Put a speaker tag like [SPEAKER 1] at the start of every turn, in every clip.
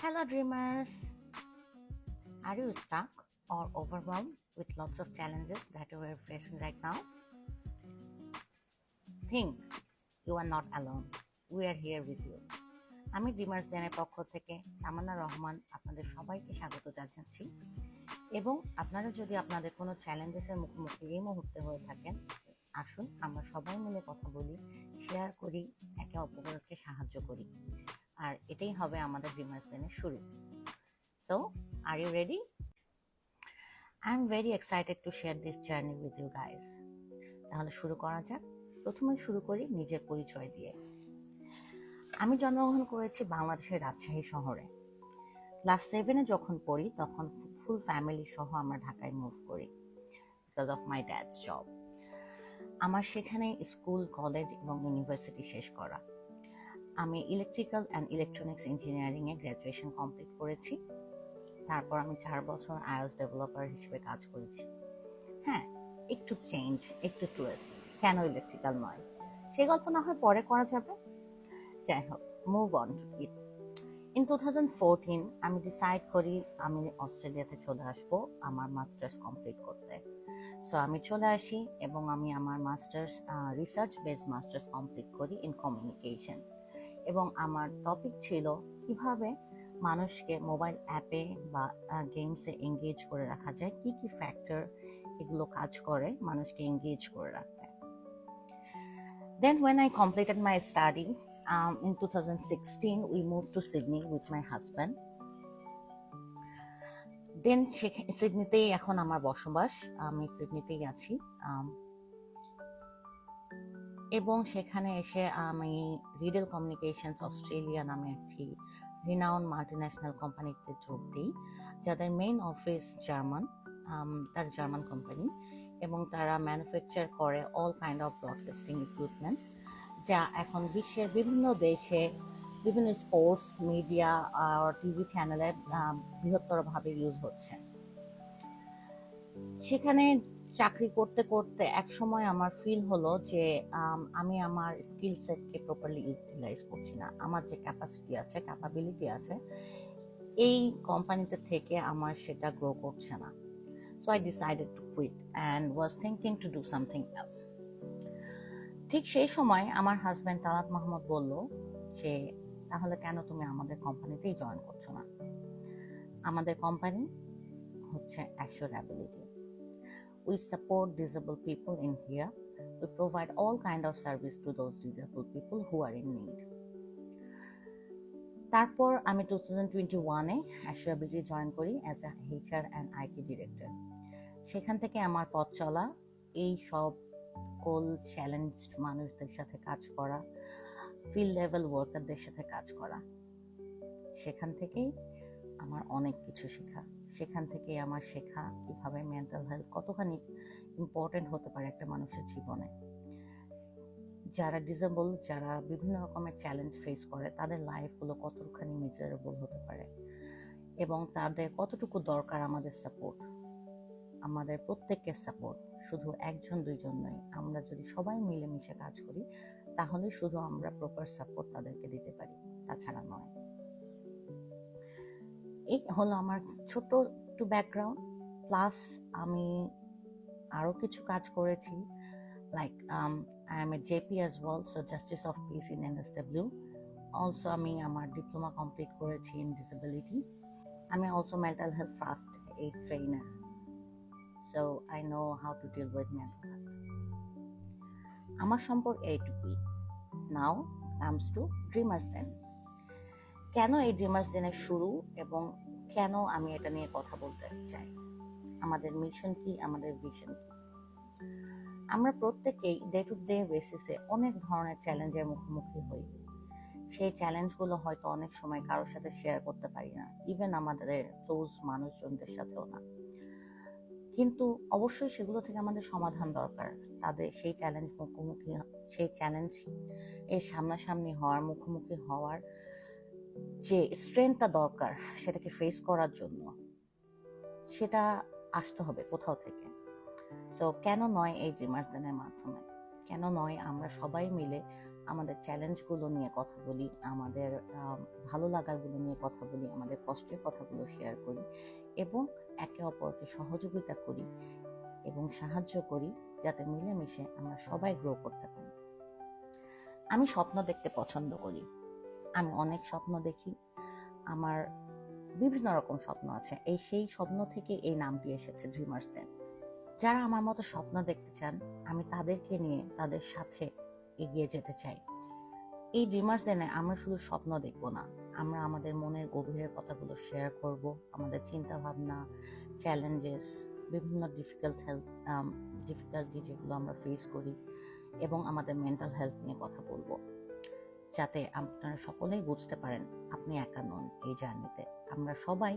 [SPEAKER 1] Hello, dreamers. Are you stuck or overwhelmed with lots of challenges that you are facing right now? Think you are not alone. We are here with you. আমি dreamers দেনের পক্ষ থেকে তামান্না রহমান আপনাদের সবাইকে স্বাগত জানাচ্ছি এবং আপনারা যদি আপনাদের কোনো চ্যালেঞ্জেসের মুখোমুখি এই মুহূর্তে হয়ে থাকেন, আসুন আমরা সবাই মিলে কথা বলি, শেয়ার করি, একে অপরকে সাহায্য করি। আর এটাই হবে আমাদের ড্রিমার্স দেনের শুরু। So, are you ready? I'm very excited to share this journey with you guys. তাহলে শুরু করা যাক। প্রথমে শুরু করি নিজের পরিচয় দিয়ে। আমি জন্মগ্রহণ করেছি বাংলাদেশের রাজশাহী শহরে। ক্লাস 7-এ যখন পড়ি তখন ফুল ফ্যামিলি সহ আমরা ঢাকায় মুভ করি because of my dad's job. আমার সেখানে স্কুল, কলেজ এবং ইউনিভার্সিটি শেষ করা। আমি ইলেকট্রিক্যাল অ্যান্ড ইলেকট্রনিক্স ইঞ্জিনিয়ারিংয়ে গ্র্যাজুয়েশন কমপ্লিট করেছি। তারপর আমি 4 বছর iOS ডেভেলপার হিসেবে কাজ করেছি। হ্যাঁ, একটু চেঞ্জ, একটু টুইস্ট, কেন ইলেকট্রিক্যাল নয়, সেই গল্প না হয় পরে করা যাবে। যাই হোক, move on to it. In 2014 আমি ডিসাইড করি আমি অস্ট্রেলিয়াতে চলে আসবো আমার মাস্টার্স কমপ্লিট করতে। সো আমি চলে আসি এবং আমি আমার masters research based masters complete করি ইন কমিউনিকেশন, এবং আমার টপিক ছিল কিভাবে মানুষকে মোবাইল অ্যাপে বা গেমসে এঙ্গেজ করে রাখা যায়, কি কি ফ্যাক্টর এগুলো কাজ করে মানুষকে এঙ্গেজ করে রাখতে। Then when I completed my study in 2016, we moved to Sydney with my husband. Then সিডনিতেই এখন আমার বসবাস, আমি সিডনিতেই আছি। এবং সেখানে এসে আমি রিডেল কমিউনিকেশনস অস্ট্রেলিয়া নামে একটি রিনাউন্ড মাল্টিন্যাশনাল কোম্পানিতে যোগ দিই, যাদের মেইন অফিস জার্মান, তার জার্মান কোম্পানি, এবং তারা ম্যানুফ্যাকচার করে all kind of broadcasting equipments, যা এখন বিশ্বের বিভিন্ন দেশে বিভিন্ন স্পোর্টস মিডিয়া আর টিভি চ্যানেলে বৃহত্তরভাবে ইউজ হচ্ছে। সেখানে চাকরি করতে করতে এক সময় আমার ফিল হলো যে আমি আমার স্কিল সেটকে প্রপারলি ইউটিলাইজ করছি না। আমার যে ক্যাপাসিটি আছে, ক্যাপাবিলিটি আছে, এই কোম্পানিতে থেকে আমার সেটা গ্রো করছে না। So I decided to quit and was thinking to do something else. ঠিক সেই সময় আমার হাজব্যান্ড তালাত মাহমুদ বলল যে তাহলে কেন তুমি আমাদের কোম্পানিতেই জয়েন করছো না। আমাদের কোম্পানি হচ্ছে assure ability. We support disabled people in here. We provide all kind of service to those disabled people who are in need. তারপর আমি 2021-এ অ্যাশিওর অ্যাবিলিটি জয়েন করি as a HR and IT director. সেখান থেকে আমার পথ চলা এই সকল চ্যালেঞ্জড মানুষদের সাথে কাজ করা, ফিল্ড লেভেল ওয়ার্কারদের সাথে কাজ করা। সেখান থেকেই আমার অনেক কিছু শেখা। সেখান থেকে আমার শেখা কিভাবে মেন্টাল হেলথ কতখানি ইম্পর্টেন্ট হতে পারে একটা মানুষের জীবনে। যারা ডিসেবল, যারা বিভিন্ন রকমের চ্যালেঞ্জ ফেস করে, তাদের লাইফগুলো কতখানি মিজারেবল হতে পারে এবং তাদের কতটুকু দরকার আমাদের সাপোর্ট, আমাদের প্রত্যেকের সাপোর্ট। শুধু একজন দুইজন নয়, আমরা যদি সবাই মিলেমিশে কাজ করি তাহলে শুধু আমরা প্রপার সাপোর্ট তাদেরকে দিতে পারি, তাছাড়া নয়। এই হলো আমার ছোট্ট একটু ব্যাকগ্রাউন্ড। প্লাস আমি আরও কিছু কাজ করেছি, like I am a JP as well, so justice of peace in NSW। Also আমি আমার ডিপ্লোমা কমপ্লিট করেছি ইন ডিসেবিলিটি। আমি also mental health first aid trainer, so I know how to deal with mental health. আমার সম্পর্কে এইটুকুই। Now comes to dreamers then. কেন এই dreamers দিনের শুরু এবং কেন আমি এটা নিয়ে কথা বলতে চাই, আমাদের মিশন কি, আমাদের ভিশন কি। আমরা প্রত্যেকেই ডে টু ডে বেসিসে অনেক ধরনের চ্যালেঞ্জের মুখোমুখি হই। সেই চ্যালেঞ্জগুলো হয়তো অনেক সময় কারোর সাথে শেয়ার করতে পারি না, ইভেন আমাদের ক্লোজ মানুষজনদের সাথেও না। কিন্তু অবশ্যই সেগুলো থেকে আমাদের সমাধান দরকার। তাদের সেই চ্যালেঞ্জ মুখোমুখি, সেই চ্যালেঞ্জ এর সামনাসামনি হওয়ার, মুখোমুখি হওয়ার যে স্ট্রেংথটা দরকার সেটাকে ফেস করার জন্য, সেটা আসতে হবে কোথাও থেকে। সো কেন নয় এই ড্রিমার্স দেনের মাধ্যমে, কেন নয় আমরা সবাই মিলে আমাদের চ্যালেঞ্জগুলো নিয়ে কথা বলি, আমাদের ভালো লাগাগুলো নিয়ে কথা বলি, আমাদের কষ্টের কথাগুলো শেয়ার করি এবং একে অপরকে সহযোগিতা করি এবং সাহায্য করি, যাতে মিলেমিশে আমরা সবাই গ্রো করতে পারি। আমি স্বপ্ন দেখতে পছন্দ করি। আমি অনেক স্বপ্ন দেখি। আমার বিভিন্ন রকম স্বপ্ন আছে। সেই স্বপ্ন থেকে এই নামটি এসেছে ড্রিমার্স দেন। যারা আমার মতো স্বপ্ন দেখতে চান, আমি তাদেরকে নিয়ে তাদের সাথে এগিয়ে যেতে চাই। এই ড্রিমার্স দেনে আমরা শুধু স্বপ্ন দেখব না, আমরা আমাদের মনের গভীরের কথাগুলো শেয়ার করব, আমাদের চিন্তা ভাবনা, চ্যালেঞ্জেস, বিভিন্ন ডিফিকাল্টি যেগুলো আমরা ফেস করি এবং আমাদের মেন্টাল হেলথ নিয়ে কথা বলবো, যাতে আপনারা সকলেই বুঝতে পারেন আপনি একা নন এই জার্নিতে। আমরা সবাই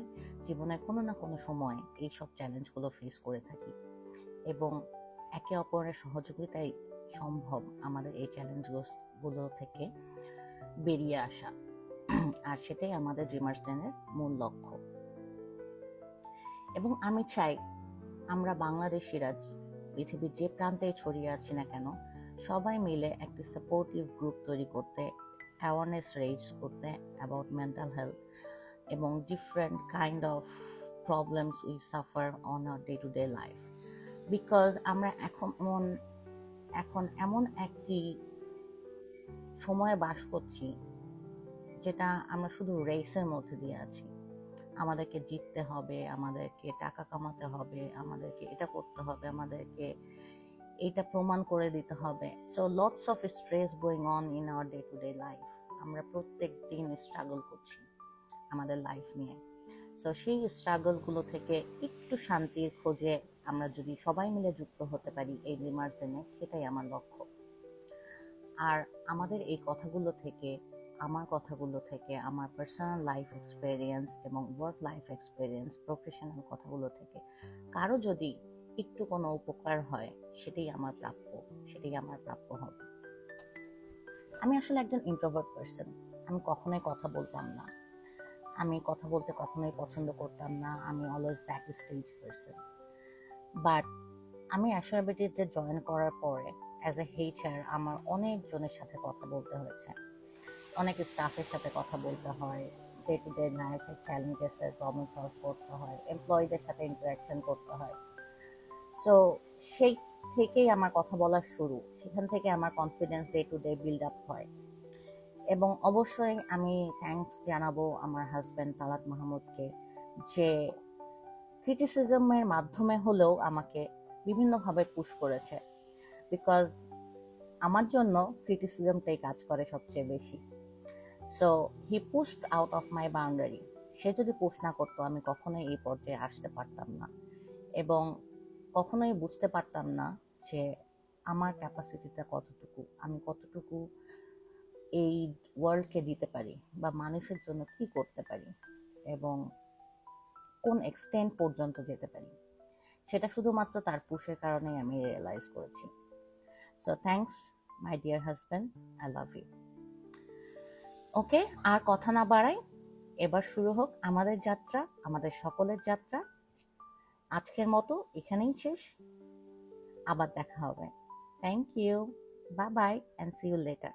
[SPEAKER 1] জীবনের কোনো না কোনো সময় এইসব চ্যালেঞ্জগুলো ফেস করে থাকি এবং একে অপরের সহযোগিতাই সম্ভব আমাদের এই চ্যালেঞ্জগুলো থেকে বেরিয়ে আসা। আর সেটাই আমাদের ড্রিমার্স দেনের মূল লক্ষ্য। এবং আমি চাই আমরা বাংলাদেশিরা পৃথিবীর যে প্রান্তে ছড়িয়ে আছি না কেন, সবাই মিলে একটি সাপোর্টিভ গ্রুপ তৈরি করতে, অ্যাওয়ারনেস রেইজ করতে অ্যাবাউট মেন্টাল হেলথ এবং different kind of problems we suffer on our day to day life. Because আমরা এখন এমন একটি সময়ে বাস করছি যেটা আমরা শুধু রেসের মধ্যে দিয়ে আছি। আমাদেরকে জিততে হবে, আমাদেরকে টাকা কামাতে হবে, আমাদেরকে এটা করতে হবে, আমাদেরকে এটা প্রমাণ করে দিতে হবে। So lots of stress going on in our day to day life. আমরা প্রত্যেক দিন স্ট্রাগল করছি আমাদের লাইফ নিয়ে। সো সেই স্ট্রাগলগুলো থেকে একটু শান্তির খোঁজে আমরা যদি সবাই মিলে যুক্ত হতে পারি এই ড্রিমার্স দেনে, সেটাই আমার লক্ষ্য। আর আমাদের এই কথাগুলো থেকে, আমার কথাগুলো থেকে, আমার পার্সোনাল লাইফ এক্সপেরিয়েন্স এবং ওয়ার্ক লাইফ এক্সপেরিয়েন্স, প্রফেশনাল কথাগুলো থেকে কারো যদি একটু কোনো উপকার হয়, সেটাই আমার প্রাপ্য হবে। আমি আসলে একজন ইন্ট্রোভার্ট পার্সন। আমি কখনোই কথা বলতাম না, আমি কথা বলতে কখনোই পছন্দ করতাম না। আমি always back stage person. But আমি অ্যাশোরেবিলিটিতে জয়েন করার পরে অ্যাজ এ HR আমার অনেক জনের সাথে কথা বলতে হয়েছে, অনেক স্টাফের সাথে কথা বলতে হয়, ডে টু ডে লাইফের চ্যালেঞ্জেসের প্রবলেম সলভ করতে হয়, এমপ্লয়ীদের সাথে ইন্টারাকশন করতে হয়। সো সেই থেকেই আমার কথা বলার শুরু, সেখান থেকে আমার confidence day to day build up হয়। এবং অবশ্যই আমি থ্যাঙ্কস জানাবো আমার হাজব্যান্ড তালাত মাহমুদকে, যে ক্রিটিসিজমের মাধ্যমে হলেও আমাকে বিভিন্নভাবে পুশ করেছে। বিকজ আমার জন্য ক্রিটিসিজমটাই কাজ করে সবচেয়ে বেশি। So he pushed out of my boundary. সে যদি পুশ না করতো, আমি কখনোই এই পর্যায়ে আসতে পারতাম না এবং কখনোই বুঝতে পারতাম না যে আমার ক্যাপাসিটিটা কতটুকু, আমি কতটুকু এই ওয়ার্ল্ডকে দিতে পারি বা মানুষের জন্য কি করতে পারি এবং কোন এক্সটেন্ট পর্যন্ত যেতে পারি। সেটা শুধুমাত্র তার পুশের কারণেই আমি রিয়েলাইজ করেছি। So thanks my dear husband, I love you. Okay, আর কথা না বাড়াই, এবার শুরু হোক আমাদের যাত্রা, আমাদের সকলের যাত্রা। আজকের মতো এখানেই শেষ, আবার দেখা হবে। Thank you, bye bye, and see you letter.